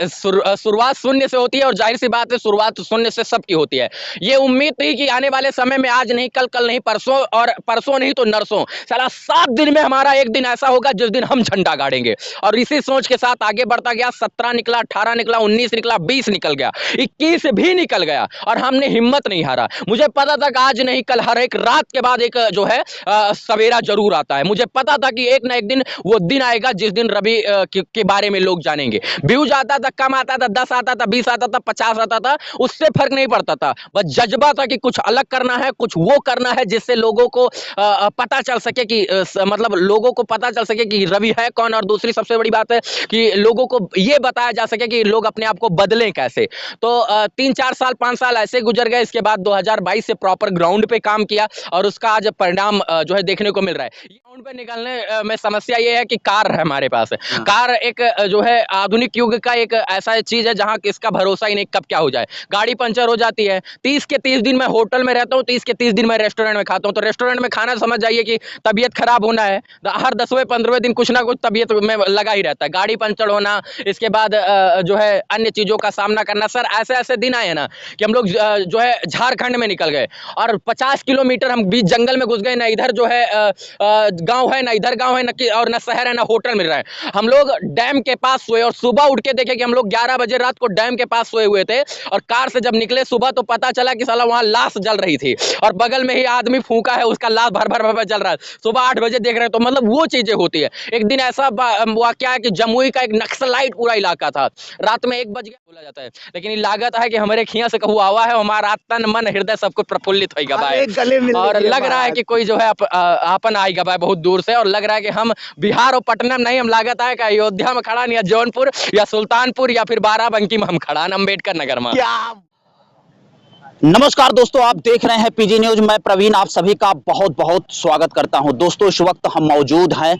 शुरुआत शून्य से होती है और जाहिर सी बात है शुरुआत शून्य से सबकी होती है। ये उम्मीद थी कि आने वाले समय में आज नहीं कल, कल नहीं परसों और परसों नहीं तो नरसों, साला 7 दिन में हमारा एक दिन ऐसा होगा जिस दिन हम झंडा गाड़ेंगे। और इसी सोच के साथ आगे बढ़ता गया। 17 निकला, 18 निकला, 19 निकला, 20 निकल गया, 21 भी निकल गया और हमने हिम्मत नहीं हारा। मुझे पता था कि आज नहीं कल हर एक रात के बाद एक जो है सवेरा जरूर आता है। मुझे पता था कि एक ना एक दिन वो दिन आएगा जिस दिन रवि के बारे में लोग जानेंगे। व्यूज आता था, कम आता था, 10 आता था, 20 आता था, 50 आता था, उससे फर्क नहीं पड़ता था। बस जज्बा था कि कुछ अलग करना है, कुछ वो करना है जिससे लोगों को पता चल सके कि मतलब लोगों को पता चल सके कि रवि है कौन। और दूसरी सबसे बड़ी बात है कि लोगों को ये बताया जा सके कि लोग अपने आप को बदलें कैसे। तो 3-4 साल 5 साल ऐसे गुजर गए। इसके बाद 2022 से प्रॉपर ग्राउंड पे काम किया और उसका आज परिणाम जो है देखने को मिल रहा है। ग्राउंड पे निकलने में समस्या ये है कि कार है हमारे पास। कार एक जो है आधुनिक युग का एक ऐसा चीज है जहां किसका भरोसा ही नहीं कब क्या हो जाए। गाड़ी पंचर हो जाती है। 30 के 30 दिन मैं होटल में रहता हूँ, 30 के 30 दिन मैं रेस्टोरेंट में खाता हूँ। तो रेस्टोरेंट में खाना समझ जाइए कि तबीयत खराब होना है। हर 10वें 15वें दिन कुछ ना कुछ तबीयत में लगा ही रहता है। गाड़ी पंचर होना, इसके बाद जो है अन्य चीजों का सामना करना। सर ऐसे ऐसे दिन आए ना कि हम लोग जो है झारखंड में निकल गए और 50 किलोमीटर हम बीच जंगल में घुस गए। ना इधर जो है गांव है, ना इधर गांव है, और ना शहर है, ना होटल मिल रहा है। हम लोग डैम के पास सोए और सुबह उठ के देखे कि हम लोग 11 बजे रात को डैम के पास सोए हुए थे। और कार से जब निकले सुबह तो पता चला कि साला वहां लाश जल रही थी और बगल में ही आदमी फूंका है, उसका लाश भर भर भर जल रहा है। सुबह 8 बजे देख रहे हैं। तो मतलब वो चीजें होती है। एक दिन ऐसा वाकया है कि जमुई का एक नक्सलाइट पूरा इलाका था। रात में 1 बज गया बोला जाता है, लेकिन लागत है कि हमारे खिया से कहू आवा है, हमारा तन मन हृदय सब कुछ प्रफुल्लित होगा भाई। और लग रहा है कि कोई जो है आपन आएगा भाई बहुत दूर से। और लग रहा है कि हम बिहार और पटना में नहीं, हम लागत है कि अयोध्या में खड़ा, या जौनपुर या सुल्तानपुर या फिर बाराबंकी में हम खड़ा, अम्बेडकर नगर में। नमस्कार दोस्तों, आप देख रहे हैं पीजी न्यूज। मैं प्रवीण आप सभी का बहुत बहुत स्वागत करता हूं। दोस्तों इस वक्त हम मौजूद हैं,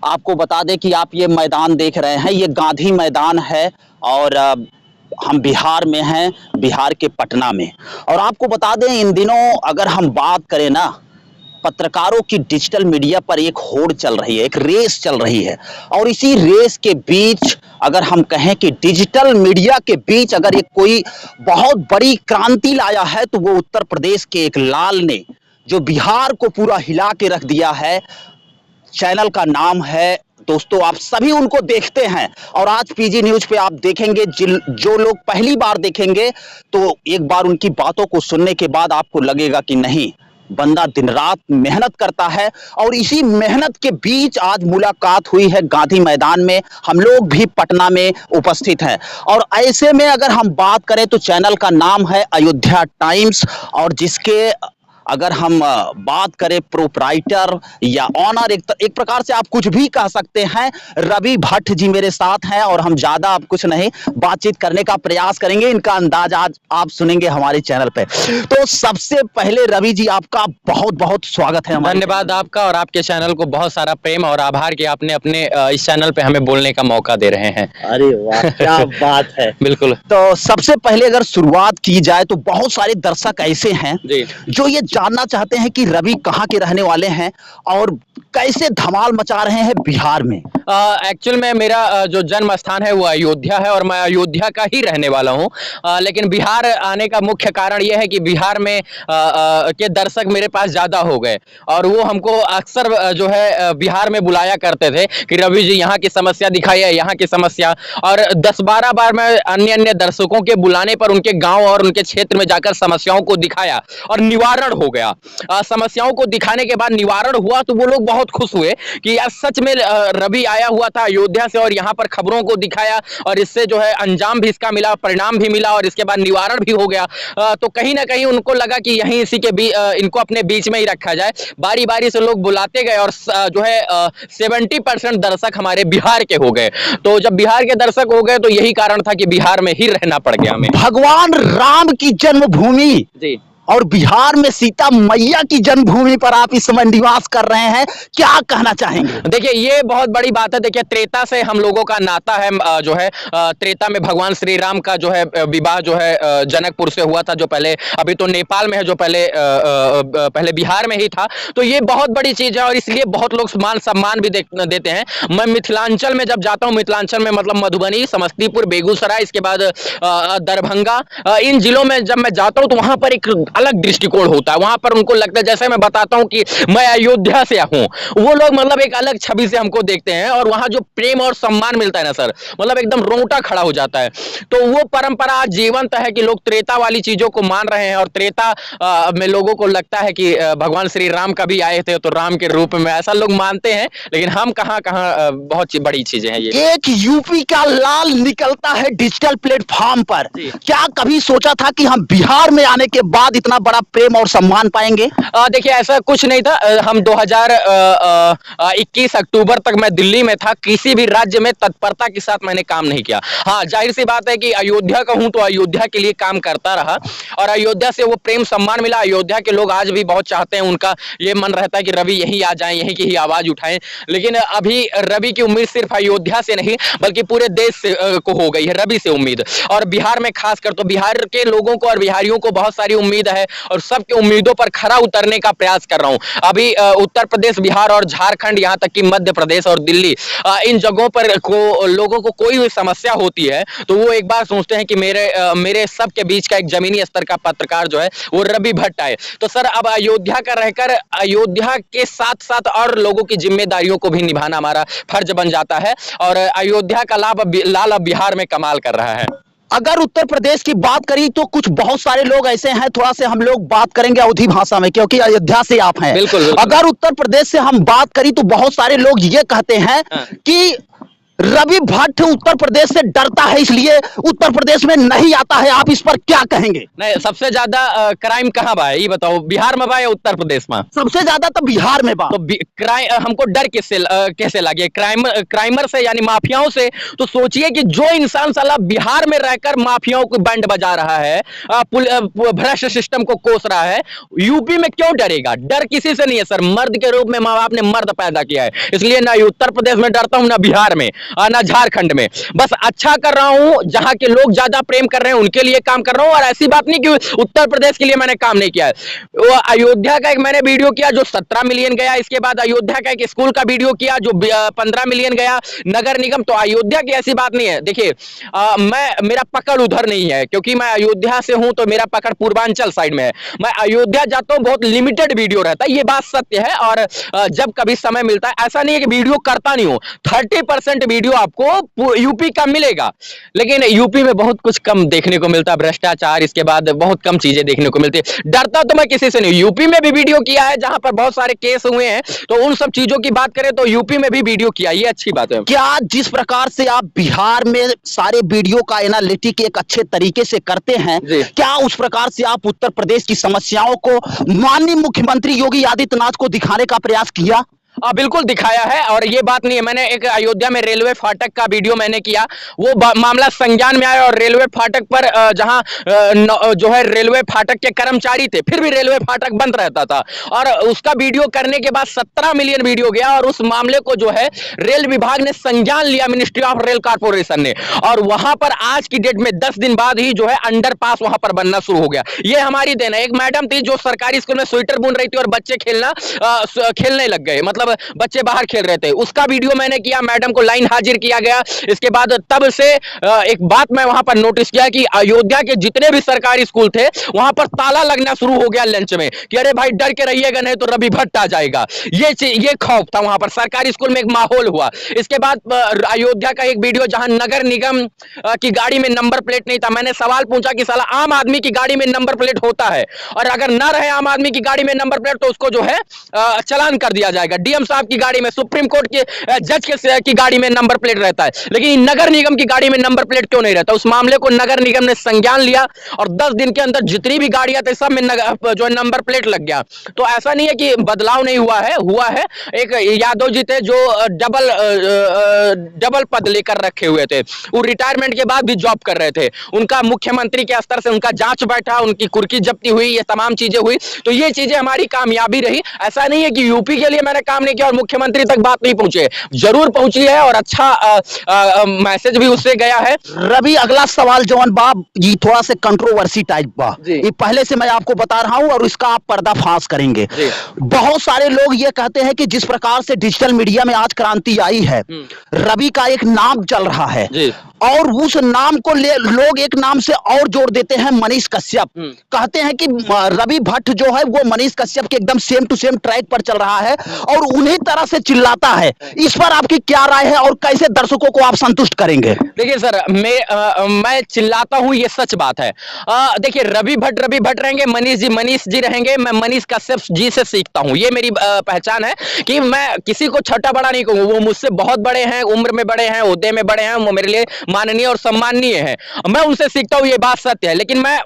आपको बता दें कि आप ये मैदान देख रहे हैं, ये गांधी मैदान है और हम बिहार में हैं, बिहार के पटना में। और आपको बता दें इन दिनों अगर हम बात करें ना, पत्रकारों की डिजिटल मीडिया पर एक होड़ चल रही है, एक रेस चल रही है। और इसी रेस के बीच अगर हम कहें कि डिजिटल मीडिया के बीच अगर एक कोई बहुत बड़ी क्रांति लाया है तो वो उत्तर प्रदेश के एक लाल ने, जो बिहार को पूरा हिला के रख दिया है। चैनल का नाम है, दोस्तों आप सभी उनको देखते हैं और आज पीजी न्यूज पे आप देखेंगे। जो लोग पहली बार देखेंगे तो एक बार उनकी बातों को सुनने के बाद आपको लगेगा कि नहीं, बंदा दिन रात मेहनत करता है। और इसी मेहनत के बीच आज मुलाकात हुई है गांधी मैदान में। हम लोग भी पटना में उपस्थित हैं और ऐसे में अगर हम बात करें तो चैनल का नाम है अयोध्या टाइम्स। और जिसके अगर हम बात करें प्रोप्राइटर या ऑनर, एक प्रकार से आप कुछ भी कह सकते हैं, रवि भट्ट जी मेरे साथ हैं। और हम ज्यादा आप कुछ नहीं बातचीत करने का प्रयास करेंगे, इनका अंदाज आज आप सुनेंगे हमारे चैनल पे। तो सबसे पहले रवि जी आपका बहुत बहुत स्वागत है। धन्यवाद आपका और आपके चैनल को बहुत सारा प्रेम और आभार कि आपने अपने इस चैनल पे हमें बोलने का मौका दे रहे हैं। अरे वाह क्या बात है। बिल्कुल। तो सबसे पहले अगर शुरुआत की जाए तो बहुत सारे दर्शक ऐसे हैं जो ये जानना चाहते हैं कि रवि कहाँ के रहने वाले हैं और कैसे धमाल मचा रहे हैं बिहार में। एक्चुअल में मेरा जो जन्म स्थान है वो अयोध्या है और मैं अयोध्या का ही रहने वाला हूँ। लेकिन बिहार आने का मुख्य कारण ये है कि बिहार में के दर्शक मेरे पास ज़्यादा हो गए और वो हमको अक्सर जो है बिहार में बुलाया करते थे कि रवि जी यहाँ की समस्या दिखाइए, यहाँ की समस्या। और 10-12 बार मैं अन्य अन्य दर्शकों के बुलाने पर उनके गाँव और उनके क्षेत्र में जाकर समस्याओं को दिखाया और निवारण हो गया। समस्याओं को दिखाने के बाद निवारण हुआ तो वो लोग बहुत खुश हुए कि यार सच में रवि आया हुआ था अयोध्या से और यहाँ पर खबरों को दिखाया और इससे जो है अंजाम भी इसका मिला, परिणाम भी मिला और इसके बाद निवारण भी हो गया। तो कहीं ना कहीं उनको लगा कि यहीं इसी के इनको अपने बीच में ही रखा जाए। बारी बारी से लोग बुलाते गए और जो है 70% दर्शक हमारे बिहार के हो गए। तो जब बिहार के दर्शक हो गए तो यही कारण था कि बिहार में ही रहना पड़ गया हमें। भगवान राम की जन्मभूमि जी और बिहार में सीता मैया की जन्मभूमि पर आप इस समय निवास कर रहे हैं, क्या कहना चाहेंगे? देखिए ये बहुत बड़ी बात है। देखिए त्रेता से हम लोगों का नाता है, जो है त्रेता में भगवान श्री राम का जो है विवाह जो है जनकपुर से हुआ था, जो पहले अभी तो नेपाल में है, जो पहले पहले बिहार में ही था। तो ये बहुत बड़ी चीज है और इसलिए बहुत लोग मान सम्मान भी देते हैं। मैं मिथिलांचल में जब जाता हूँ, मिथिलांचल में मतलब मधुबनी, समस्तीपुर, बेगूसराय, इसके बाद दरभंगा, इन जिलों में जब मैं जाता हूँ तो वहां पर एक अलग दृष्टिकोण होता है। वहां पर उनको लगता है, जैसे मैं बताता हूँ कि मैं अयोध्या से हूँ, वो लोग मतलब एक अलग छवि से हमको देखते हैं और वहां जो प्रेम और सम्मान मिलता है ना सर, मतलब एकदम रोंगटा खड़ा हो जाता है। तो वो परंपरा आज जीवंत है कि लोग त्रेता वाली चीजों को मान रहे हैं और त्रेता में लोगों को लगता है कि भगवान श्री राम कभी आए थे तो राम के रूप में, ऐसा लोग मानते हैं। लेकिन हम कहाँ कहाँ बहुत बड़ी चीजें हैं ये। एक यूपी का लाल निकलता है डिजिटल प्लेटफॉर्म पर, क्या कभी सोचा था कि हम बिहार में आने के बाद इतना बड़ा प्रेम और सम्मान पाएंगे? देखिए ऐसा कुछ नहीं था। हम 2021 अक्टूबर तक मैं दिल्ली में था, किसी भी राज्य में तत्परता के साथ मैंने काम नहीं किया। हाँ, जाहिर सी बात है कि अयोध्या का हूं तो अयोध्या के लिए काम करता रहा और अयोध्या से वो प्रेम सम्मान मिला। अयोध्या के लोग आज भी बहुत चाहते हैं, उनका ये मन रहता है कि रवि यहीं आ जाएं, यहीं की ही आवाज उठाएं। लेकिन अभी रवि की उम्मीद सिर्फ अयोध्या से नहीं बल्कि पूरे देश से को हो गई है, रवि से उम्मीद। और बिहार में खासकर तो बिहार के लोगों को और बिहारियों को बहुत सारी उम्मीद है और सबके उम्मीदों पर खरा उतरने का प्रयास कर रहा हूं। अभी उत्तर प्रदेश, बिहार और झारखंड, यहां तक कि मध्य प्रदेश और दिल्ली, इन जगहों पर लोगों को कोई भी समस्या होती है तो वो एक बार सोचते हैं कि मेरे सबके बीच का एक जमीनी स्तर का पत्रकार जो है वो रवि भट्ट आए। तो सर अब अयोध्या का रहकर अयोध्या के साथ साथ और लोगों की जिम्मेदारियों को भी निभाना हमारा फर्ज बन जाता है और अयोध्या का लाल अब बिहार में कमाल कर रहा है। अगर उत्तर प्रदेश की बात करी तो कुछ बहुत सारे लोग ऐसे हैं, थोड़ा से हम लोग बात करेंगे अवधी भाषा में क्योंकि अयोध्या से आप हैं। बिल्कुल, बिल्कुल। अगर उत्तर प्रदेश से हम बात करी तो बहुत सारे लोग ये कहते हैं कि रवि भट्ट उत्तर प्रदेश से डरता है इसलिए उत्तर प्रदेश में नहीं आता है, आप इस पर क्या कहेंगे? नहीं, सबसे ज्यादा क्राइम कहाँ बा है ये बताओ, बिहार में बा या उत्तर प्रदेश में? सबसे ज्यादा तो बिहार में बा। तो क्राइम हमको डर कैसे लगे क्राइमर से यानी माफियाओं से? तो सोचिए कि जो इंसान साला बिहार में रहकर माफियाओं को बैंड बजा रहा है, भ्रष्ट सिस्टम को कोस रहा है, यूपी में क्यों डरेगा? डर किसी से नहीं है सर। मर्द के रूप में माँ बाप ने मर्द पैदा किया है, इसलिए ना उत्तर प्रदेश में डरता हूं ना बिहार में ना झारखंड में। बस अच्छा कर रहा हूं, जहां के लोग ज्यादा प्रेम कर रहे हैं उनके लिए काम कर रहा हूं। और ऐसी बात नहीं कि उत्तर प्रदेश के लिए मैंने काम नहीं किया है। वो अयोध्या का एक मैंने वीडियो किया जो 17 मिलियन गया, इसके बाद अयोध्या का एक स्कूल का वीडियो किया जो 15 मिलियन गया, नगर निगम। तो अयोध्या की ऐसी बात नहीं है। देखिए मेरा पकड़ उधर नहीं है क्योंकि मैं अयोध्या से हूं तो मेरा पकड़ पूर्वांचल साइड में है। मैं अयोध्या जाता हूं, बहुत लिमिटेड वीडियो रहता है, ये बात सत्य है। और जब कभी समय मिलता है, ऐसा नहीं है कि वीडियो करता नहीं हूं, 30% वीडियो आपको यूपी का मिलेगा, लेकिन यूपी में बहुत कुछ कम देखने को मिलता है, भ्रष्टाचार, इसके बाद बहुत कम चीजें देखने को मिलती है। डरता तो मैं किसी से नहीं। यूपी में भी वीडियो किया है जहां पर बहुत सारे केस हुए हैं, तो उन सब चीजों की बात करें तो यूपी में भी वीडियो किया, ये अच्छी बात है। क्या जिस प्रकार से आप बिहार में सारे वीडियो का एनालिटिक एक अच्छे तरीके से करते हैं, क्या उस प्रकार से आप उत्तर प्रदेश की समस्याओं को माननीय मुख्यमंत्री योगी आदित्यनाथ को दिखाने का प्रयास किया? बिल्कुल दिखाया है। और ये बात नहीं है, मैंने एक अयोध्या में रेलवे फाटक का वीडियो मैंने किया, वो मामला संज्ञान में आया और रेलवे फाटक पर जहां जो है रेलवे फाटक के कर्मचारी थे, फिर भी रेलवे फाटक बंद रहता था और उसका वीडियो करने के बाद 17 मिलियन वीडियो गया और उस मामले को जो है रेल विभाग ने संज्ञान लिया, मिनिस्ट्री ऑफ रेल कॉर्पोरेशन ने। और वहां पर आज की डेट में 10 दिन बाद ही जो है अंडरपास वहां पर बनना शुरू हो गया। ये हमारी देन है। एक मैडम थी जो सरकारी स्कूल में स्वेटर बुन रही थी और बच्चे खेलने लग गए, मतलब बच्चे बाहर खेल रहे थे, उसका वीडियो मैंने किया, मैडम को लाइन हाजिर किया गया। इसके बाद तब से एक बात मैं वहां पर नोटिस किया कि अयोध्या के जितने भी सरकारी स्कूल थे वहां पर ताला लगना शुरू हो गया लंच में कि अरे भाई डर के रहिएगा नहीं तो रवि भट्ट आ जाएगा। ये खौफ था वहां पर, सरकारी स्कूल में एक माहौल हुआ। इसके बाद अयोध्या का एक वीडियो जहां नगर निगम की गाड़ी में नंबर प्लेट नहीं था, मैंने सवाल पूछा कि साला आम आदमी की गाड़ी में नंबर प्लेट होता है और अगर ना रहे आम आदमी की गाड़ी में नंबर प्लेट तो उसको जो है चालान कर दिया जाएगा, डीएम सीएम साहब की गाड़ी में, सुप्रीम कोर्ट के जज की गाड़ी में नंबर प्लेट रहता है, लेकिन नगर निगम की गाड़ी में नंबर प्लेट क्यों नहीं रहता? उस मामले को नगर निगम ने संज्ञान लिया और 10 दिन के अंदर जितनी भी गाड़ियां थी सब में जो है नंबर प्लेट लग गया। तो ऐसा नहीं है कि बदलाव नहीं हुआ है। एक यादव जी थे जो डबल पद लेकर रखे हुए थे, वो रिटायरमेंट के बाद भी जॉब कर रहे थे, उनका मुख्यमंत्री के स्तर से उनका जांच बैठा, उनकी कुर्की जब्ती हुई, ये तमाम चीजें हुई। तो ये चीजें हमारी कामयाबी रही। ऐसा नहीं है कि यूपी के लिए मैंने काम नहीं किया और मुख्यमंत्री तक बात नहीं पहुंची है, जरूर पहुंची है और अच्छा मैसेज भी उससे गया है। रवि, अगला सवाल जवान बाब ये थोड़ा सा कंट्रोवर्सी टाइप बा, ये पहले से मैं आपको बता रहा हूं और इसका आप पर्दाफाश करेंगे। बहुत सारे लोग ये कहते हैं कि जिस प्रकार से डिजिटल मीडिया में आज क्रांति आई है, रवि का एक नाम चल रहा है और उस नाम को लोग एक नाम से और जोड़ देते हैं, मनीष कश्यप। कहते हैं कि रवि भट्ट जो है वो मनीष कश्यप के एकदम सेम टू सेम ट्रैक पर चल रहा है और उन्हीं तरह से चिल्लाता है। इस पर आपकी क्या राय है और कैसे दर्शकों को आप संतुष्ट करेंगे? देखिए सर, मैं चिल्लाता हूं, ये सच बात है। देखिए, रवि भट्ट रहेंगे, मनीष जी रहेंगे, मैं मनीष कश्यप जी से सीखता हूं। ये मेरी पहचान है कि मैं किसी को छोटा बड़ा नहीं कहूंगा। वो मुझसे बहुत बड़े हैं, उम्र में बड़े हैं, ओहदे में बड़े हैं, वो मेरे लिए माननीय और सम्माननीय है। मैं उनसे सीखता हूं, ये बात सत्य है, लेकिन मैं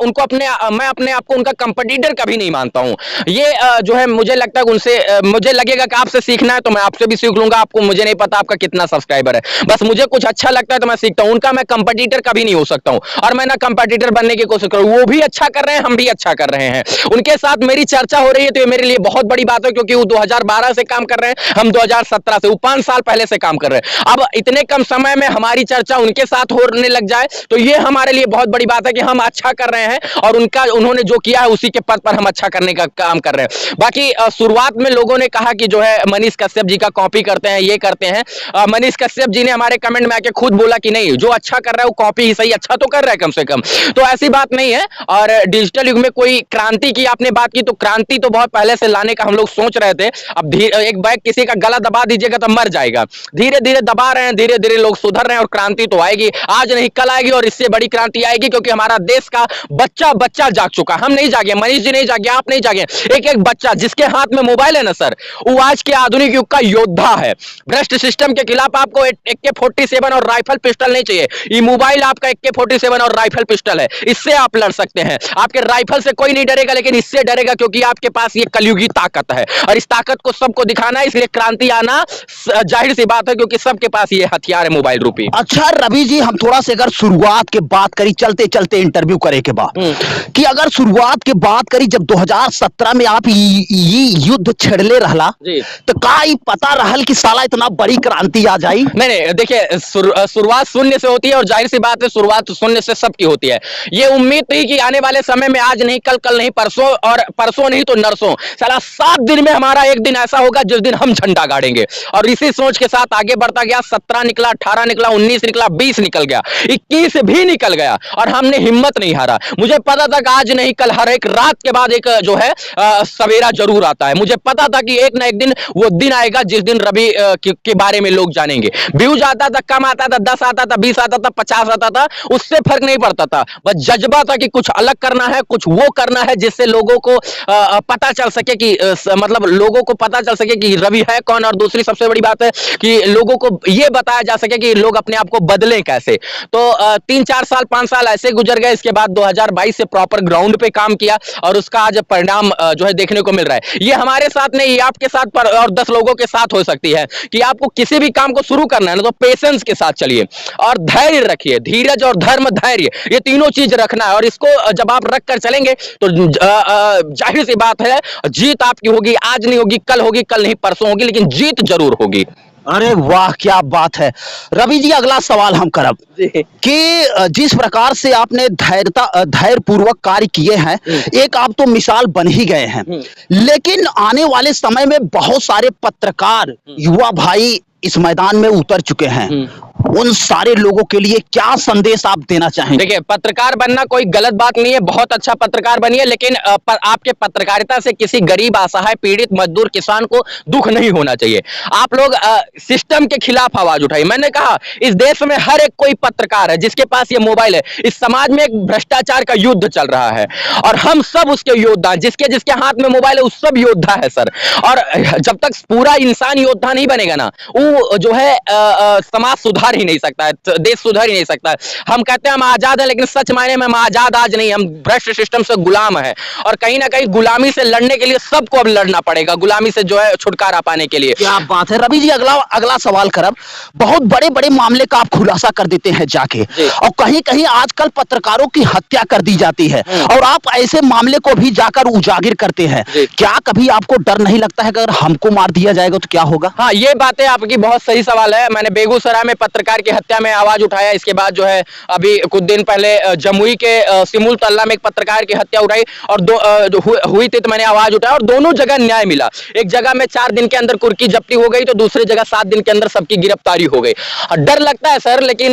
अपने आप को उनका कंपटीटर कभी नहीं मानता हूं। ये जो है, मुझे लगता है उनसे मुझे लगेगा कि आपसे सीखना है तो मैं आपसे भी सीख लूंगा। आपको, मुझे नहीं पता आपका कितना सब्सक्राइबर है, बस मुझे कुछ अच्छा लगता है तो मैं सीखता हूं। उनका मैं कंपटीटर कभी नहीं हो सकता हूं और मैं ना कंपटीटर बनने की कोशिश करूं। वो भी अच्छा कर रहे हैं, हम भी अच्छा कर रहे हैं। उनके साथ मेरी चर्चा हो रही है तो ये मेरे लिए बहुत बड़ी बात है, क्योंकि वो 2012 से काम कर रहे हैं, हम 2017 से, वो 5 साल पहले से काम कर रहे हैं। अब इतने कम समय में हमारी चर्चा उनके साथ होने लग जाए तो ये हमारे लिए बहुत बड़ी बात है कि हम अच्छा कर रहे हैं और उन्होंने जो किया है उसी के पद पर हम अच्छा करने का काम कर रहे हैं। बाकी शुरुआत में लोगों ने कहा कि जो है मनीष कश्यप जी का कॉपी करते हैं, ये करते हैं। मनीष कश्यप जी ने हमारे कमेंट में आके खुद बोला कि नहीं, जो अच्छा कर रहा है वो कॉपी ही सही, अच्छा तो कर रहा है कम से कम। तो ऐसी बात नहीं है। और डिजिटल युग में कोई क्रांति की आपने बात की, तो क्रांति तो बहुत पहले से लाने का हम लोग सोच रहे थे। अब एक बैग किसी का गला दबा दीजिएगा तो मर जाएगा। धीरे धीरे दबा रहे हैं, धीरे धीरे लोग सुधर रहे हैं और क्रांति तो आएगी, आज नहीं कल आएगी और इससे बड़ी क्रांति आएगी, क्योंकि हमारा देश का बच्चा जाग चुका। हम नहीं जागे, मनीष जी नहीं जागे, आप नहीं जागे। एक बच्चा जिसके हाथ में मोबाइल है ना सर, वो आज के आधुनिक युग का योद्धा है। भ्रष्ट सिस्टम के खिलाफ आपको AK-47 और राइफल पिस्टल नहीं चाहिए। ये मोबाइल आपका AK-47 और राइफल पिस्टल है, इससे आप लड़ सकते हैं। आपके राइफल से कोई नहीं डरेगा, लेकिन इससे डरेगा क्योंकि आपके पास ये कलयुगी ताकत है और इस ताकत को सबको दिखाना है। इसलिए क्रांति आना जाहिर सी बात है, क्योंकि सबके पास ये हथियार है, मोबाइल रूपी। अच्छा रवि जी, हम थोड़ा सा अगर शुरुआत की बात करी, चलते चलते इंटरव्यू करे के बाद, कि अगर शुरुआत की बात करी जब 2017 में आप ये युद्ध छेड़ले रहला, तो का पता रहल कि साला इतना बड़ी क्रांति आ जाई? नहीं, देखिए, शुरुआत शून्य से होती है और जाहिर सी बात है शुरुआत शून्य से सबकी होती है। ये उम्मीद थी कि आने वाले समय में आज नहीं कल नहीं परसों, और परसों नहीं तो नरसों, साला 7 दिन में हमारा एक दिन ऐसा होगा जिस दिन हम झंडा गाड़ेंगे। और इसी सोच के साथ आगे बढ़ता गया। 17 निकला, 18 निकला, 19 निकला, 20 निकल गया, 21 भी निकल गया और हमने हिम्मत नहीं हारा। मुझे पता था कि आज नहीं कल, हर एक रात के बाद एक जो है सवेरा जरूर आता है। मुझे पता था कि एक ना एक दिन वो दिन आएगा जिस दिन रवि के बारे में लोग जानेंगे। व्यूज आता था, कम आता था, 10 आता था, 20 आता था, 50 आता था, उससे फर्क नहीं पड़ता था। बस जज्बा था कि कुछ अलग करना है, कुछ वो करना है जिससे लोगों को पता चल सके कि मतलब लोगों को पता चल सके कि रवि है कौन। और दूसरी सबसे बड़ी बात है कि लोगों को ये बताया जा सके कि लोग अपने आप को बदलें कैसे। तो 3-4 साल 5 साल ऐसे गुजर गए। इसके बाद 2022 से प्रॉपर ग्राउंड पे काम किया और उसका आज परिणाम जो है देखने को मिल रहा है। ये हमारे साथ नहीं, ये आपके साथ और 10 लोगों के साथ हो सकती है कि आपको किसी भी काम को शुरू करना है ना, तो पेशेंस के साथ चलिए और धैर्य रखिए। धीरज और धर्म, धैर्य, ये तीनों चीज रखना है और इसको जब आप रख कर चलेंगे तो जाहिर सी बात है जीत आपकी होगी। आज नहीं होगी, कल होगी, कल नहीं परसों होगी, लेकिन जीत जरूर होगी। अरे वाह, क्या बात है रवि जी। अगला सवाल हम करब कि जिस प्रकार से आपने धैर्य पूर्वक कार्य किए हैं, एक आप तो मिसाल बन ही गए हैं, लेकिन आने वाले समय में बहुत सारे पत्रकार, युवा भाई इस मैदान में उतर चुके हैं। उन सारे लोगों के लिए क्या संदेश आप देना चाहेंगे? देखिए, पत्रकार बनना कोई गलत बात नहीं है, बहुत अच्छा पत्रकार बनिए, लेकिन आपके पत्रकारिता से किसी गरीब, असहाय, पीड़ित, मजदूर, किसान को दुख नहीं होना चाहिए। आप लोग सिस्टम के खिलाफ आवाज उठाइए। मैंने कहा, इस देश में हर एक कोई पत्रकार है जिसके पास ये मोबाइल है। इस समाज में एक भ्रष्टाचार का युद्ध चल रहा है और हम सब उसके योद्धा, जिसके जिसके हाथ में मोबाइल है उस सब योद्धा है सर। और जब तक पूरा इंसान योद्धा नहीं बनेगा ना, वो जो है समाज सुधार ही नहीं सकता है, देश सुधार ही नहीं सकता है। हम कहते हैं हम आजाद हैं, लेकिन सच मायने में हम आजाद आज नहीं, हम भ्रष्ट सिस्टम से गुलाम है। और कहीं ना कहीं गुलामी से लड़ने के लिए सबको अब लड़ना पड़ेगा, गुलामी से जो है छुटकारा पाने के लिए। क्या बात है रवि जी, अगला अगला सवाल करब। बहुत बड़े बड़े मामले का आप खुलासा कर देते हैं जाके, और कहीं कहीं आजकल पत्रकारों की हत्या कर दी जाती है और आप ऐसे मामले को भी जाकर उजागर करते हैं। क्या कभी आपको डर नहीं लगता है कि अगर हमको मार दिया जाएगा तो क्या होगा? हाँ, ये बातें आपकी बहुत सही सवाल है। मैंने बेगूसराय में पत्रकार की हत्या में आवाज उठाया, इसके बाद जो है अभी कुछ दिन पहले जमुई के सिमुल तल्ला में एक पत्रकार की हत्या उठाई और हुई थी, तो मैंने आवाज उठाया और दोनों जगह न्याय मिला। एक जगह में 4 दिन के अंदर कुर्की जब्ती हो गई, तो दूसरी जगह 7 दिन के अंदर सबकी गिरफ्तारी हो गई। डर लगता है सर, लेकिन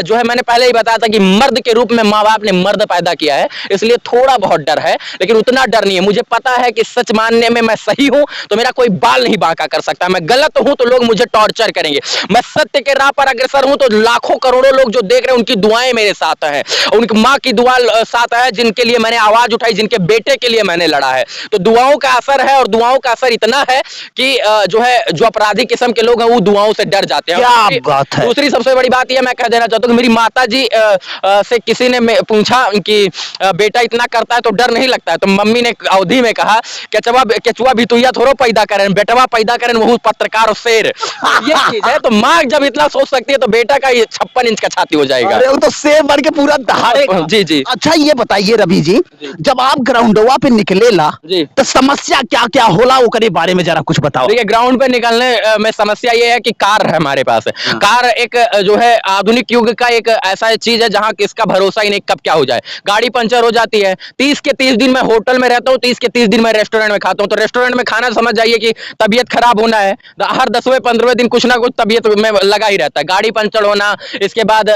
जो है मैंने पहले ही बताया था कि मर्द के रूप में माँ बाप ने मर्द पैदा किया है, इसलिए थोड़ा बहुत डर है, लेकिन उतना डर नहीं है। मुझे पता है कि सच मानने में मैं सही हूं तो मेरा कोई बाल नहीं बांका कर सकता। मैं गलत हूं तो लोग मुझे टॉर्चर करेंगे। मैं सत्य के राह पर अग्रसर हूं तो लाखों करोड़ों लोग जो देख रहे हैं उनकी दुआएं मेरे साथ हैं, उनकी माँ की दुआ साथ है, जिनके लिए मैंने आवाज उठाई, जिनके बेटे के लिए मैंने लड़ा है। तो दुआओं का असर है, और दुआओं का असर इतना है कि जो है जो अपराधी किस्म के लोग हैं वो दुआओं से डर जाते हैं। क्या बात है। दूसरी सबसे बड़ी बात यह मैं कह देना चाहता हूँ कि मेरी माता जी से किसी ने पूछा कि बेटा इतना करता है तो डर नहीं लगता है, तो मम्मी ने अवधि में कहा केचुआ भितुइया थोड़ा पैदा करें, बेटवा पैदा करें वो पत्रकार और शेर। ये चीज है, तो माँ जब इतना सोच सकती है तो बेटा का ये 56 इंच का छाती हो जाएगा। अरे वो तो शेर बन के पूरा दहाड़ेगा। जी जी। अच्छा ये बताइए रवि जी, जब आप ग्राउंडवा पे निकलेला तो समस्या क्या क्या होला ओकरे बारे में जरा कुछ बताओ। देखिए, ग्राउंड पे निकलने में समस्या ये है कि कार है हमारे पास। कार एक जो है आधुनिक युग का एक ऐसा चीज है जहां किसका भरोसा ही नहीं कब क्या हो जाए। गाड़ी पंचर हो जाती है। 30 के 30 दिन मैं होटल में रहता हूँ, 30 के 30 दिन मैं रेस्टोरेंट में खाता हूँ। तो रेस्टोरेंट में खाना समझ जाइए कि तबीयत खराब होना है, हर 10वें 15वें दिन कुछ ना कुछ तबीयत में लगा ही रहता है। गाड़ी पंचर होना, इसके बाद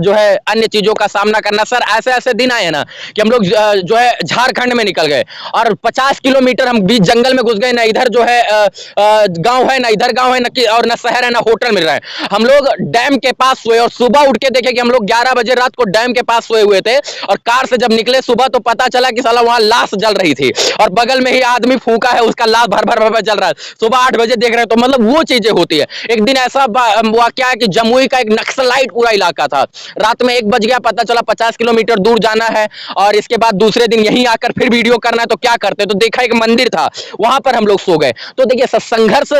जो है अन्य चीजों का सामना करना। सर ऐसे ऐसे दिन आए ना कि हम लोग जो है झारखंड में निकल गए और 50 किलोमीटर हम बीच जंगल में घुस गए, ना इधर जो है गांव है, ना इधर गांव है, और ना शहर है, ना होटल मिल रहा है। हम लोग डैम के पास सोए और सुबह उठ के देखे कि हम लोग 11 बजे रात को डैम के पास सोए हुए थे, और कार से जब निकले सुबह तो पता चला कि साला वहां लाश जल रही थी और बगल में ही आदमी फूंका है, उसका लाश भर भर भर जल रहा है। सुबह 8 बजे देख रहे हैं, तो मतलब वो चीजें होती है। एक दिन ऐसा वाकया है कि जमुई का एक नक्सलाइट पूरा इलाका था, रात में 1 बज गया, पता चला 50 किलोमीटर दूर जाना है और इसके बाद दूसरे दिन यहीं आकर फिर वीडियो करना है, तो क्या करते? तो देखा एक मंदिर था, वहां पर हम लोग सो गए। तो देखिए संघर्ष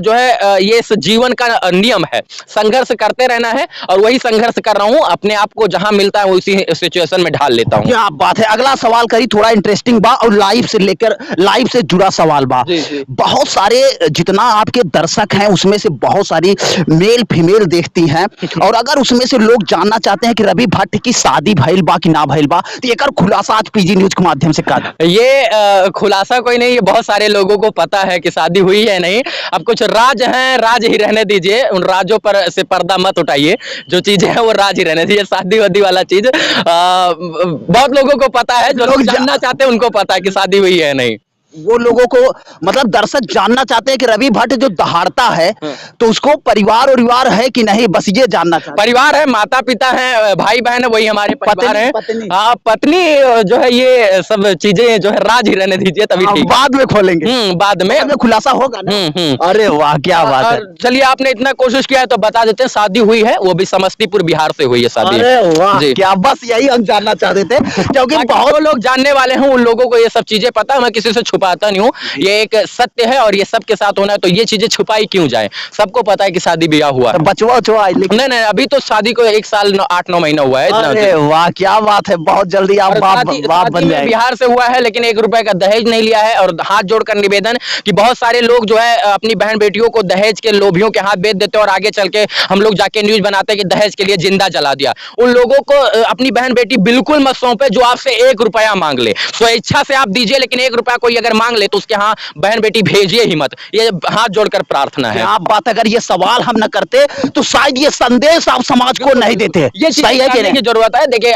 जो है ये जीवन का नियम है, संघर्ष करते रहना है और वही संघर्ष कर रहा हूं। अपने आप को जहां मिलता है उसी सिचुएशन में ढाल लेता हूं। क्या बात है। अगला सवाल करी थोड़ा इंटरेस्टिंग बा और लाइव से जुड़ा सवाल बा। बहुत सारे जितना आपके दर्शक हैं उसमें से बहुत सारी मेल फीमेल देखती हैं, और अगर उसमें से लोग जानना चाहते हैं कि रवि भट्ट की शादी भइल बा कि ना भइल बा, तो एकर खुलासा आज पीजी न्यूज के माध्यम से कर। ये खुलासा कोई नहीं, ये बहुत सारे लोगों को पता है कि शादी हुई है नहीं। अब कुछ राज हैं, राज ही रहने दीजिए, उन राजों पर से पर्दा मत उठाइए। जो चीजें हैं वो राज ही रहने दीजिए। शादी वादी वाला चीज बहुत लोगों को पता है, जो लोग जानना चाहते हैं उनको पता है कि शादी हुई है नहीं। वो लोगों को मतलब दर्शक जानना चाहते हैं कि रवि भट्ट जो दहाड़ता है तो उसको परिवार और विवार है कि नहीं, बस ये जानना चाहते हैं। परिवार है, माता पिता है, भाई बहन है, वही हमारे परिवार है। हाँ, पत्नी जो है, ये सब चीजें जो है राज ही रहने दीजिए, तभी ठीक। बाद में खोलेंगे, बाद में खुलासा होगा ना। अरे वाह क्या बात है। चलिए, आपने इतना कोशिश किया है तो बता देते हैं, शादी हुई है, वो भी समस्तीपुर बिहार से हुई है शादी। अरे वाह क्या, बस यही हम जानना चाहते थे, क्योंकि बहुत लोग जानने वाले हैं, उन लोगों को ये सब चीजें पता है। मैं किसी से छुपाता नहीं हूँ, ये एक सत्य है और ये सबके साथ होना है, तो ये चीजें छुपाई क्यों जाए? सबको पता है कि शादी ब्याह हुआ है। बचवा नहीं, अभी तो शादी को 1 साल 8-9 महीना हुआ है। अरे वाह क्या बात है, बहुत जल्दी आप बाप बन जाएंगे। बिहार से हुआ है, लेकिन 1 रुपए का दहेज नहीं लिया है। और हाथ जोड़कर निवेदन कि बहुत सारे लोग जो है अपनी बहन बेटियों को दहेज के लोभियों के हाथ बेच देते हैं और आगे चल के हम लोग जाके न्यूज बनाते हैं कि दहेज के लिए जिंदा जला दिया। उन लोगों को अपनी बहन बेटी बिल्कुल मत सौंपे जो आपसे 1 रुपया मांग ले। स्वेच्छा से आप दीजिए, लेकिन 1 रुपया कोई अगर मांग ले तो उसके यहाँ बहन बेटी भेजिए ही मत। ये हाथ जोड़कर प्रार्थना है। आप बात, अगर ये सवाल हम न करते तो शायद ये संदेश आप समाज को नहीं देते। ये सही है कि नहीं? की जरूरत है। देखिए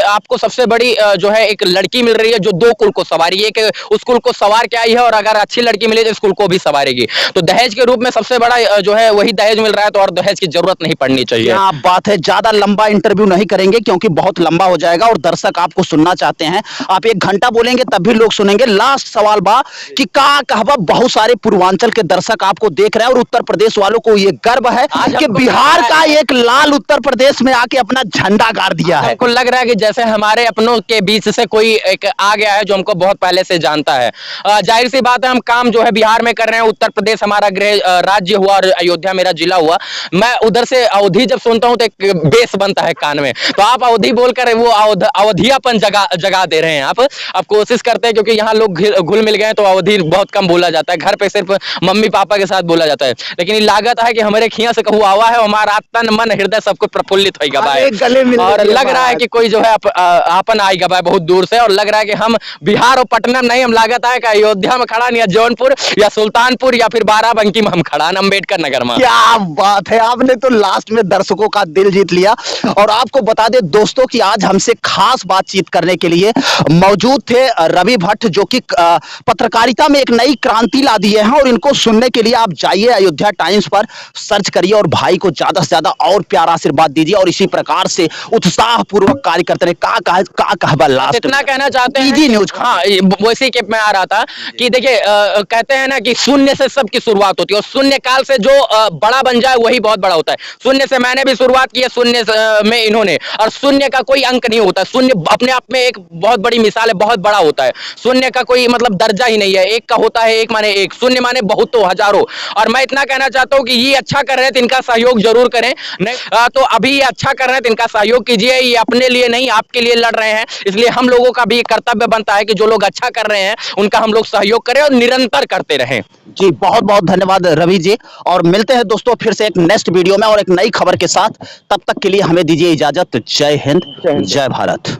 आपको सबसे बड़ी जो है एक लड़की मिल रही है जो 2 कुल को सवारी, एक उस कुल को सवार के आई है, और अगर अच्छी लड़की मिले तो इस कुल को भी सवारेगी। तो दहेज के रूप में सबसे बड़ा जो है वही दहेज मिल रहा है, तो और दहेज की जरूरत नहीं पड़नी चाहिए। क्या बात है, ज्यादा लंबा इंटरव्यू नहीं करेंगे क्योंकि बहुत लंबा हो जाएगा और दर्शक आपको सुनना चाहते हैं। आप 1 घंटा बोलेंगे तब भी लोग सुनेंगे। लास्ट सवाल बा कि का कहबा, बहुत सारे पूर्वांचल के दर्शक आपको देख रहे हैं और उत्तर प्रदेश वालों को ये गर्व है कि बिहार का एक लाल उत्तर प्रदेश में आके अपना झंडा गाड़ दिया है। हमको लग रहा है कि जैसे हमारे अपनों के बीच से कोई एक आ गया है जो हमको बहुत पहले से जानता है। जाहिर सी बात है, हम काम जो है बिहार में कर रहे हैं। उत्तर प्रदेश हमारा गृह राज्य हुआ और अयोध्या मेरा जिला हुआ। मैं उधर से अवधि जब सुनता हूं तो एक बेस बनता है कान में, तो आप अवधि बोलकर वो अवधियापन जगा दे रहे हैं। आप कोशिश करते हैं, क्योंकि यहाँ लोग घुल मिल गए तो अवधि बहुत कम बोला जाता है। घर पे सिर्फ मम्मी पापा के साथ बोला जाता है, लेकिन ये लागत है कि हमारे खिया से कहू आवा है, हमारा तन मन हृदय सबको प्रफुल्लित होगा और लग रहा है कि कोई जो है आपन आएगा भाई बहुत दूर से, और लग रहा है कि हम बिहार और पटना नहीं, हम लागत है कि अयोध्या में खड़ा, या जौनपुर या सुल्तानपुर या फिर बाराबंकी में हम खड़ा, अम्बेडकर नगर में। क्या बात है, आपने तो लास्ट में दर्शकों का दिल जीत लिया। और आपको बता दें दोस्तों कि आज हमसे खास बातचीत करने के लिए मौजूद थे रवि भट्ट, जो कि पत्रकारिता में एक नई क्रांति ला दिए हैं। और इनको सुनने के लिए आप जाइए अयोध्या टाइम्स पर, सर्च करिए और भाई को ज्यादा से ज्यादा और प्यारा आशीर्वाद दीजिए और इसी प्रकार से उत्साह पूर्वक कार्य करते रहे। का कहबा लास्ट इतना कहना चाहते हैं पीजी न्यूज। हाँ, वैसे के मैं आ रहा था कि देखिए कहते हैं ना कि शून्य से सबकी शुरुआत होती है, और शून्य काल से जो बड़ा बन जाए वही बहुत बड़ा होता है। शून्य से मैंने भी शुरुआत की है, शून्य में इन्होंने, और शून्य का कोई अंक नहीं होता। शून्य अपने आप में एक बहुत बड़ी मिसाल है, बहुत बड़ा होता है। शून्य का कोई मतलब दर्जा ही नहीं है। एक का होता है एक माने एक, शून्य माने बहुतों हजारों। और मैं इतना कहना चाहता हूँ कि ये अच्छा कर रहे हैं तो इनका सहयोग जरूर करें। नहीं तो अभी ये अच्छा कर रहे हैं तो इनका सहयोग कीजिए। ये अपने लिए नहीं आपके लिए लड़ रहे हैं, इसलिए हम लोगों का भी कर्तव्य बनता है कि जो लोग अच्छा कर रहे हैं उनका हम लोग सहयोग करें और निरंतर करते रहें। जी बहुत बहुत धन्यवाद रवि जी, और मिलते हैं दोस्तों फिर से एक नेक्स्ट वीडियो में और एक नई खबर के साथ। तब तक के लिए हमें दीजिए इजाजत। जय हिंद, जय भारत।